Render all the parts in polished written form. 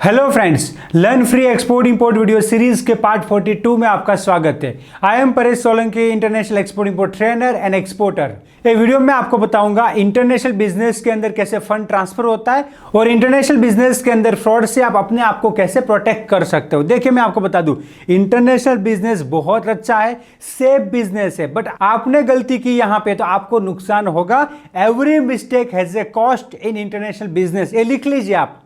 Hello friends, learn free export import video series के part 42 में आपका स्वागत है। I am Paresh Solanki, international export import trainer and exporter. ये वीडियो में आपको बताऊंगा इंटरनेशनल बिजनेस के अंदर कैसे फंड ट्रांसफर होता है और इंटरनेशनल बिजनेस के अंदर फ्रॉड से आप अपने आप को कैसे प्रोटेक्ट कर सकते हो। देखिए, मैं आपको बता दूं, इंटरनेशनल बिजनेस बहुत अच्छा है, सेफ बिजनेस है, बट आपने गलती की यहां पे तो आपको नुकसान होगा। Every mistake has a cost in international business. ये लिख लीजिए आप,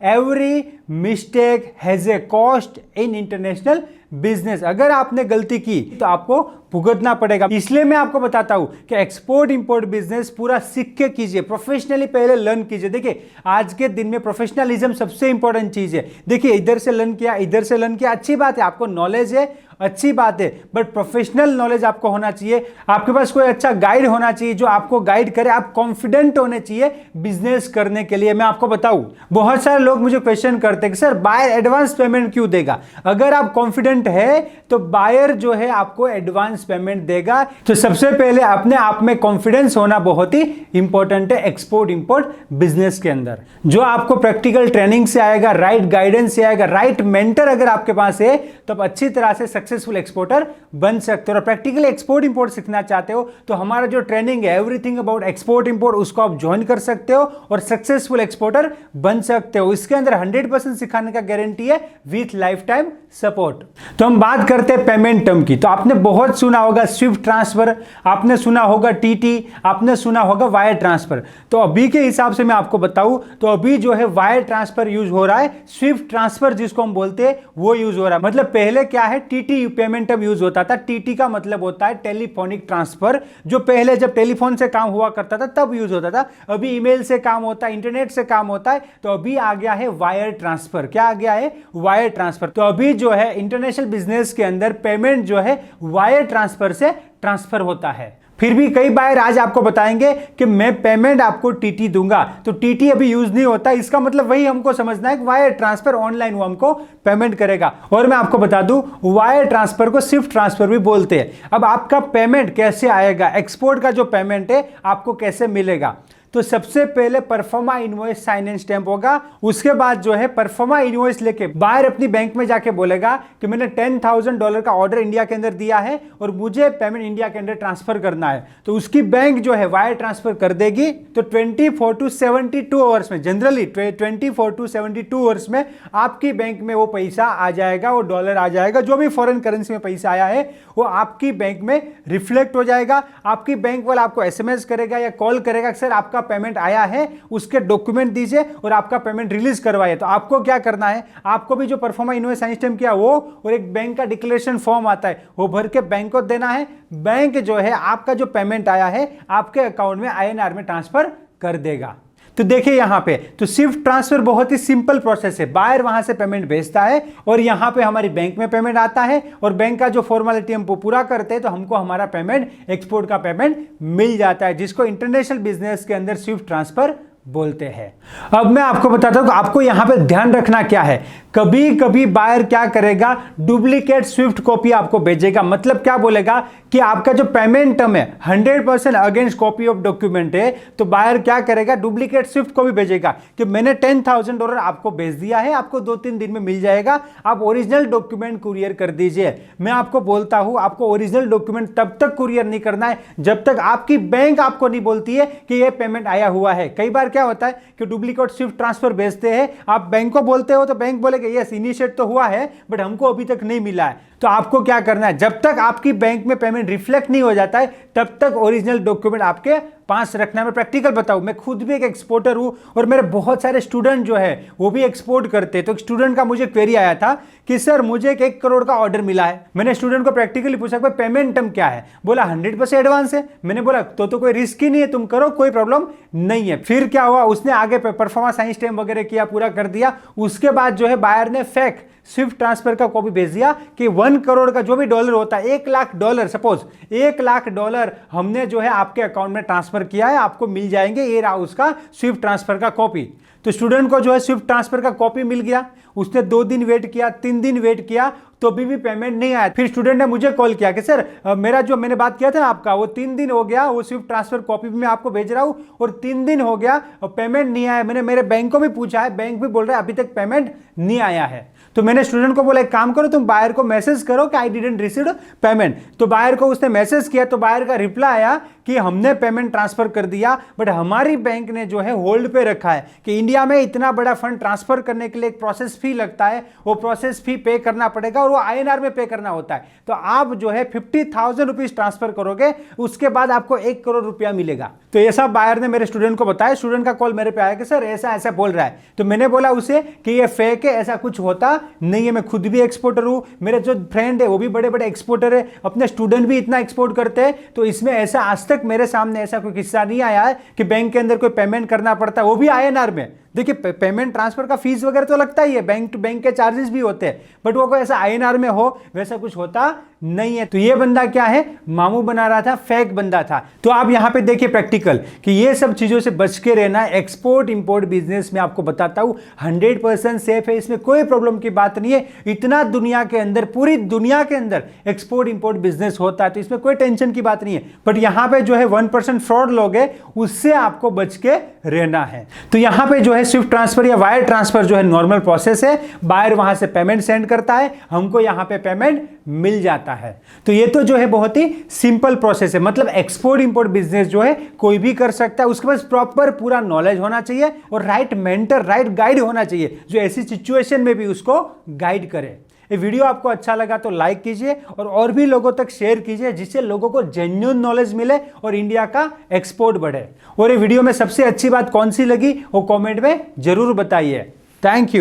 every mistake has a cost in international business. अगर आपने गलती की तो आपको भुगतना पड़ेगा। इसलिए मैं आपको बताता हूं कि एक्सपोर्ट इंपोर्ट बिजनेस पूरा सीख के कीजिए, प्रोफेशनली पहले लर्न कीजिए। देखिए, आज के दिन में प्रोफेशनलिज्म सबसे इंपॉर्टेंट चीज है। देखिए, इधर से लर्न किया, इधर से लर्न किया, अच्छी बात है, आपको नॉलेज है, अच्छी बात है, बट प्रोफेशनल नॉलेज आपको होना चाहिए। आपके पास कोई अच्छा गाइड होना चाहिए जो आपको गाइड करे। आप कॉन्फिडेंट होने चाहिए बिजनेस करने के लिए। मैं आपको बताऊं, बहुत सारे लोग मुझे क्वेश्चन करते हैं कि सर, बायर एडवांस पेमेंट क्यों देगा? अगर आप कॉन्फिडेंट है तो बायर जो है आपको एडवांस पेमेंट देगा। तो सबसे पहले अपने आप में कॉन्फिडेंस होना बहुत ही इंपॉर्टेंट है एक्सपोर्ट इंपोर्ट बिजनेस के अंदर, जो आपको प्रैक्टिकल ट्रेनिंग से आएगा, राइट गाइडेंस से आएगा, राइट मेंटर अगर आपके पास है तो आप अच्छी तरह से सक्सेसफुल एक्सपोर्टर बन सकते हो। और प्रैक्टिकली एक्सपोर्ट इंपोर्ट सीखना चाहते हो तो हमारा जो ट्रेनिंग है एवरीथिंग अबाउट एक्सपोर्ट इंपोर्ट, उसको आप ज्वाइन कर सकते हो और सक्सेसफुल एक्सपोर्टर बन सकते हो। इसके अंदर 100% सिखाने का गारंटी है विथ लाइफ टाइम सपोर्ट। तो हम बात करते हैं पेमेंट टर्म की। तो आपने बहुत सुना होगा स्विफ्ट ट्रांसफर, आपने सुना होगा टीटी, आपने सुना होगा वायर ट्रांसफर। तो अभी के हिसाब से मैं आपको बताऊं तो अभी जो है वायर ट्रांसफर यूज हो रहा है, स्विफ्ट ट्रांसफर जिसको हम बोलते हैं वो यूज हो रहा है। मतलब पहले क्या है, टीटी पेमेंट टर्म यूज होता था। टीटी का मतलब होता है टेलीफोनिक ट्रांसफर, जो पहले जब टेलीफोन से काम हुआ करता था तब यूज होता था। अभी ईमेल से काम होता है, इंटरनेट से काम होता है। तो अभी आ गया है वायर ट्रांसफर। क्या आ गया है? Wire transfer. तो अभी जो है इंटरनेशनल बिजनेस के अंदर पेमेंट जो है वायर ट्रांसफर से ट्रांसफर होता है। फिर भी कई बार आज आपको बताएंगे कि मैं पेमेंट आपको टीटी दूंगा, तो टीटी अभी यूज नहीं होता। इसका मतलब वही हमको समझना है कि वायर ट्रांसफर ऑनलाइन वो हमको पेमेंट करेगा। और मैं आपको बता दूं, वायर ट्रांसफर को स्विफ्ट ट्रांसफर भी बोलते हैं। अब आपका पेमेंट कैसे आएगा, एक्सपोर्ट का जो पेमेंट है आपको कैसे मिलेगा? तो सबसे पहले proforma invoice sign and stamp होगा। उसके बाद जो है परफॉर्मा इनवॉइस लेके बाहर अपनी बैंक में जाके बोलेगा कि मैंने $10,000 का ऑर्डर इंडिया के अंदर दिया है और मुझे पेमेंट इंडिया के अंदर ट्रांसफर करना है। तो उसकी बैंक जो है वायर ट्रांसफर कर देगी। तो 24 to 72 आवर्स में, जनरली 24 to 72 आवर्स में आपकी बैंक में वो पैसा आ जाएगा, वो डॉलर आ जाएगा, जो भी फॉरेन करेंसी में पैसा आया है वो आपकी बैंक में रिफ्लेक्ट हो जाएगा। आपकी बैंक वाला आपको एसएमएस करेगा या कॉल करेगा, सर आपका पेमेंट आया है, उसके डॉक्यूमेंट दीजिए और आपका पेमेंट रिलीज करवाइए। तो आपको क्या करना है, आपको भी जो परफॉर्मा इनवॉइस साइन स्टैम्प किया वो और एक बैंक का डिक्लेरेशन फॉर्म आता है, वो भर के बैंक को देना है। बैंक जो है आपका जो पेमेंट आया है आपके अकाउंट में आईएनआर में ट्रांसफर कर देगा। तो देखिए यहां पे तो स्विफ्ट ट्रांसफर बहुत ही सिंपल प्रोसेस है। बायर वहां से पेमेंट भेजता है और यहां पे हमारी बैंक में पेमेंट आता है और बैंक का जो फॉर्मेलिटी हम पूरा करते हैं तो हमको हमारा पेमेंट, एक्सपोर्ट का पेमेंट मिल जाता है, जिसको इंटरनेशनल बिजनेस के अंदर स्विफ्ट ट्रांसफर बोलते हैं। अब मैं आपको बताता हूं कि आपको यहां पे ध्यान रखना क्या है। कभी कभी बायर क्या करेगा, डुप्लीकेट स्विफ्ट कॉपी आपको भेजेगा। मतलब क्या बोलेगा कि आपका जो पेमेंट टर्म है 100% अगेंस्ट कॉपी ऑफ डॉक्यूमेंट है, तो बायर क्या करेगा, डुप्लीकेट स्विफ्ट कॉपी भेजेगा कि मैंने $10,000 आपको भेज दिया है, आपको 2-3 दिन में मिल जाएगा, आप ओरिजिनल डॉक्यूमेंट कुरियर कर दीजिए। मैं आपको बोलता हूं, आपको ओरिजिनल डॉक्यूमेंट तब तक कुरियर नहीं करना है जब तक आपकी बैंक आपको नहीं बोलती है कि यह पेमेंट आया हुआ है। कई बार क्या होता है कि डुप्लीकेट स्विफ्ट ट्रांसफर भेजते हैं, आप बैंक को बोलते हो तो बैंक बोलेगा यस इनिशिएट तो हुआ है बट हमको अभी तक नहीं मिला है। तो आपको क्या करना है, जब तक आपकी बैंक में पेमेंट रिफ्लेक्ट नहीं हो जाता है तब तक ओरिजिनल डॉक्यूमेंट आपके पास रखना है। मैं प्रैक्टिकल बताऊं, मैं खुद भी एक एक्सपोर्टर हूं और मेरे बहुत सारे स्टूडेंट जो है वो भी एक्सपोर्ट करते हैं। तो एक स्टूडेंट का मुझे क्वेरी आया था कि सर मुझे 1 करोड़ का ऑर्डर मिला है। मैंने स्टूडेंट को प्रैक्टिकली पूछा कि पेमेंट टर्म क्या है? बोला 100% एडवांस है। मैंने बोला तो कोई रिस्क ही नहीं है, तुम करो, कोई प्रॉब्लम नहीं है। फिर क्या हुआ, उसने आगे परफॉर्मा साइन स्टैम्प वगैरह किया, पूरा कर दिया। उसके बाद जो है बायर ने फेक स्विफ्ट ट्रांसफर का कॉपी भेज दिया कि 1 करोड़ का जो भी डॉलर होता है, $1,00,000 सपोज $1,00,000 हमने जो है आपके अकाउंट में ट्रांसफर किया है, आपको मिल जाएंगे। ये रहा उसका स्विफ्ट ट्रांसफर का कॉपी। तो स्टूडेंट को जो है स्विफ्ट ट्रांसफर का कॉपी मिल गया। उसने 2 दिन वेट किया, 3 दिन वेट किया, तो अभी भी पेमेंट नहीं आया। फिर स्टूडेंट ने मुझे कॉल किया कि सर मेरा जो मैंने बात किया था आपका, वो 3 दिन हो गया, वो स्विफ्ट ट्रांसफर कॉपी भी मैं आपको भेज रहा हूं और 3 दिन हो गया और पेमेंट नहीं आया। मैंने मेरे बैंक को भी पूछा है, बैंक भी बोल रहा है अभी तक पेमेंट नहीं आया है। तो मैंने स्टूडेंट को बोला एक काम करो, तुम बायर को मैसेज करो कि आई डिडंट रिसीव पेमेंट। तो बायर को उसने मैसेज किया, तो बायर का रिप्लाई आया कि हमने पेमेंट ट्रांसफर कर दिया, बट हमारी बैंक ने जो है होल्ड पे रखा है कि इंडिया में इतना बड़ा फंड ट्रांसफर करने के लिए एक प्रोसेस फी लगता है, वो प्रोसेस फी पे करना पड़ेगा और वो INR में पे करना होता है। तो आप जो है 50,000 रुपीज ट्रांसफर करोगे, उसके बाद आपको 1 करोड़ रुपया मिलेगा। तो ये सब बायर ने मेरे स्टूडेंट को बताया। स्टूडेंट का कॉल मेरे पे आया कि सर ऐसा ऐसा बोल रहा है। तो मैंने बोला उसे कि ये फेक है, ऐसा कुछ होता नहीं है। मैं खुद भी एक्सपोर्टर हूं, मेरे जो फ्रेंड है वो भी बड़े बड़े एक्सपोर्टर है, अपने स्टूडेंट भी इतना एक्सपोर्ट करते हैं। तो इसमें ऐसा आज तक मेरे सामने ऐसा कोई किस्सा नहीं आया है कि बैंक के अंदर कोई पेमेंट करना पड़ता है, वो भी INR में। देखिए पेमेंट ट्रांसफर का फीस वगैरह तो लगता ही है, बैंक टू बैंक के चार्जेस भी होते हैं, बट वो कोई ऐसा INR में हो वैसा कुछ होता नहीं है। तो ये बंदा क्या है, मामू बना रहा था, फेक बंदा था। तो आप यहां पे देखिए प्रैक्टिकल कि ये सब चीजों से बच के रहना। एक्सपोर्ट इंपोर्ट बिजनेस में आपको बताता हूं 100% सेफ है, इसमें कोई प्रॉब्लम की बात नहीं है। इतना दुनिया के अंदर, पूरी दुनिया के अंदर एक्सपोर्ट इंपोर्ट बिजनेस होता है, तो इसमें कोई टेंशन की बात नहीं है। बट यहां पे जो है 1% फ्रॉड लोग है, उससे आपको बच के रहना है। तो यहां पे जो है स्विफ्ट ट्रांसफर या वायर ट्रांसफर जो है नॉर्मल प्रोसेस है। बायर वहां से पेमेंट सेंड करता है, हमको यहां पे पेमेंट मिल जाता है। तो ये तो जो है बहुत ही सिंपल प्रोसेस है। मतलब एक्सपोर्ट इंपोर्ट बिजनेस जो है कोई भी कर सकता है, उसके पास प्रॉपर पूरा नॉलेज होना चाहिए और राइट मेंटर, राइट गाइड होना चाहिए जो ऐसी सिचुएशन में भी उसको गाइड करे। ये वीडियो आपको अच्छा लगा तो लाइक कीजिए और भी लोगों तक शेयर कीजिए, जिससे लोगों को जेन्युइन नॉलेज मिले और इंडिया का एक्सपोर्ट बढ़े। और ये वीडियो में सबसे अच्छी बात कौन सी लगी वो कमेंट में जरूर बताइए। Thank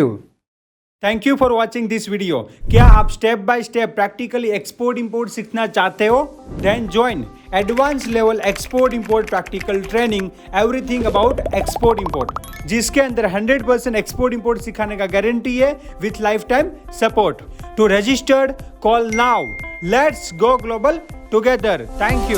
you for watching this video. क्या आप step by step practically export import सीखना चाहते हो? Then join advance level export import practical training everything about export import, जिसके अंदर 100% एक्सपोर्ट इंपोर्ट सिखाने का गारंटी है with life time support. To registered call now, let's go global together. Thank you.